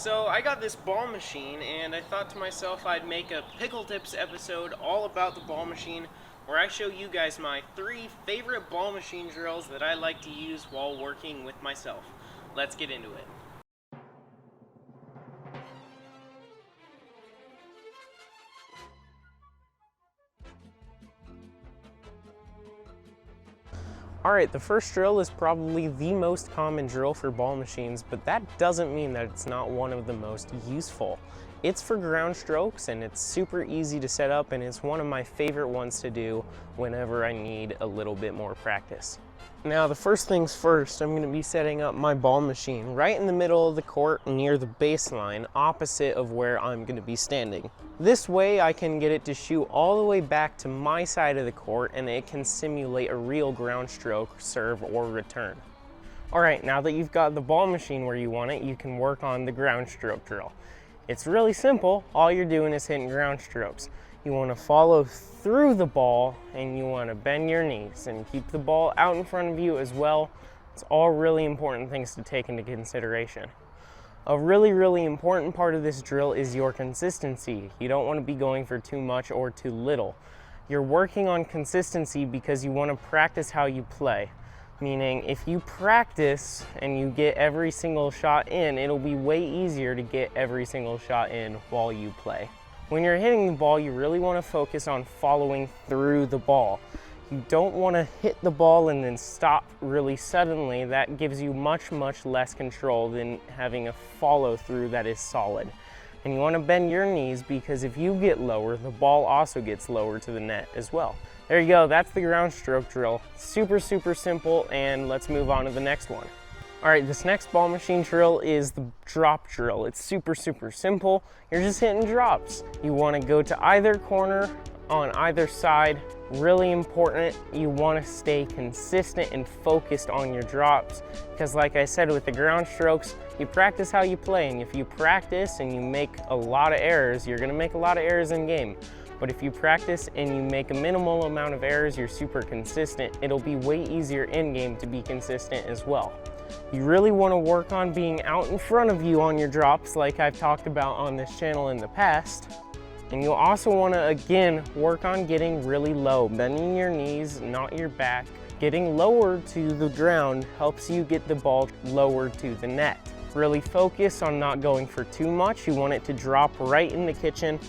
So I got this ball machine and I thought to myself I'd make a Pickletips episode all about the ball machine where I show you guys my 3 favorite ball machine drills that I like to use while working with myself. Let's get into it. Alright, the first drill is probably the most common drill for ball machines, but that doesn't mean that it's not one of the most useful. It's for ground strokes and it's super easy to set up, and it's one of my favorite ones to do whenever I need a little bit more practice. Now, the first things first, I'm going to be setting up my ball machine right in the middle of the court near the baseline, opposite of where I'm going to be standing. This way I can get it to shoot all the way back to my side of the court and it can simulate a real ground stroke, serve, or return. Alright, now that you've got the ball machine where you want it, you can work on the ground stroke drill. It's really simple. All you're doing is hitting ground strokes. You want to follow through the ball and you want to bend your knees and keep the ball out in front of you as well. It's all really important things to take into consideration. A really important part of this drill is your consistency. You don't want to be going for too much or too little. You're working on consistency because you want to practice how you play. Meaning, if you practice and you get every single shot in, it'll be way easier to get every single shot in while you play. When you're hitting the ball, you really want to focus on following through the ball. You don't want to hit the ball and then stop really suddenly. That gives you much less control than having a follow through that is solid. And you want to bend your knees because if you get lower, the ball also gets lower to the net as well. There you go, that's the ground stroke drill. Super simple, and let's move on to the next one. Alright, this next ball machine drill is the drop drill. It's super simple. You're just hitting drops. You want to go to either corner on either side. Really important, you want to stay consistent and focused on your drops, because like I said with the ground strokes, you practice how you play, and if you practice and you make a lot of errors, you're going to make a lot of errors in game. But if you practice and you make a minimal amount of errors, you're super consistent, it'll be way easier in game to be consistent as well. You really want to work on being out in front of you on your drops like I've talked about on this channel in the past. And you'll also want to, again, work on getting really low, bending your knees, not your back. Getting lower to the ground helps you get the ball lower to the net. Really focus on not going for too much. You want it to drop right in the kitchen,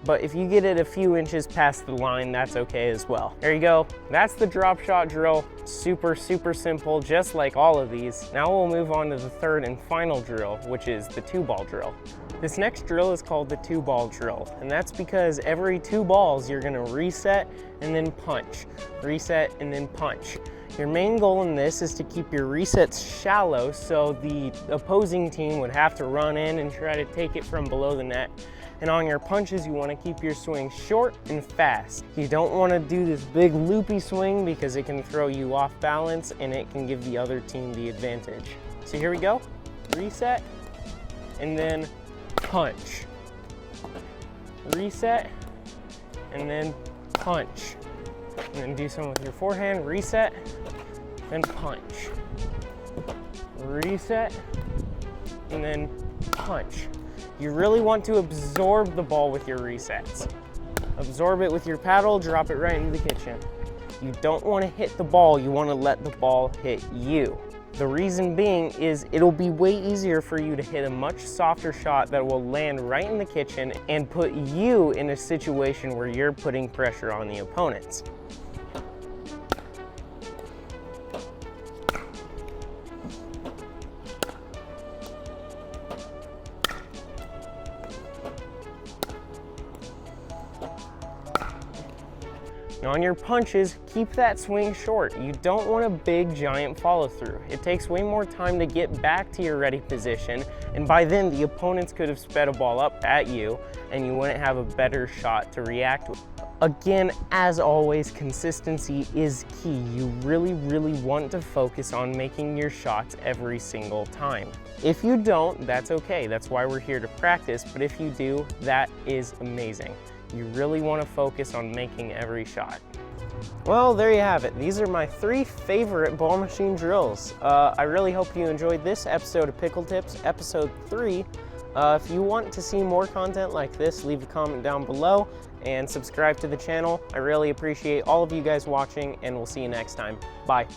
but if you get it a few inches past the line, that's okay as well. There you go. That's the drop shot drill. Super simple, just like all of these. Now we'll move on to the third and final drill, which is the 2-ball drill. This next drill is called the 2-ball drill, and that's because every 2 balls you're gonna reset and then punch. Reset and then punch. Your main goal in this is to keep your resets shallow so the opposing team would have to run in and try to take it from below the net. And on your punches, you want to keep your swing short and fast. You don't want to do this big loopy swing because it can throw you off balance and it can give the other team the advantage. So here we go. Reset and then punch. Reset and then punch. And then do some with your forehand. Reset, then punch. Reset, and then punch. You really want to absorb the ball with your resets. Absorb it with your paddle, drop it right into the kitchen. You don't want to hit the ball, you want to let the ball hit you. The reason being is it'll be way easier for you to hit a much softer shot that will land right in the kitchen and put you in a situation where you're putting pressure on the opponents. Now on your punches, keep that swing short. You don't want a big giant follow through. It takes way more time to get back to your ready position, and by then the opponents could have sped a ball up at you and you wouldn't have a better shot to react with. Again, as always, consistency is key. You really want to focus on making your shots every single time. If you don't, that's okay. That's why we're here to practice, but if you do, that is amazing. You really want to focus on making every shot. Well, there you have it. These are my 3 favorite ball machine drills. I really hope you enjoyed this episode of Pickletips, episode 3 If you want to see more content like this, leave a comment down below and subscribe to the channel. I really appreciate all of you guys watching, and we'll see you next time. Bye.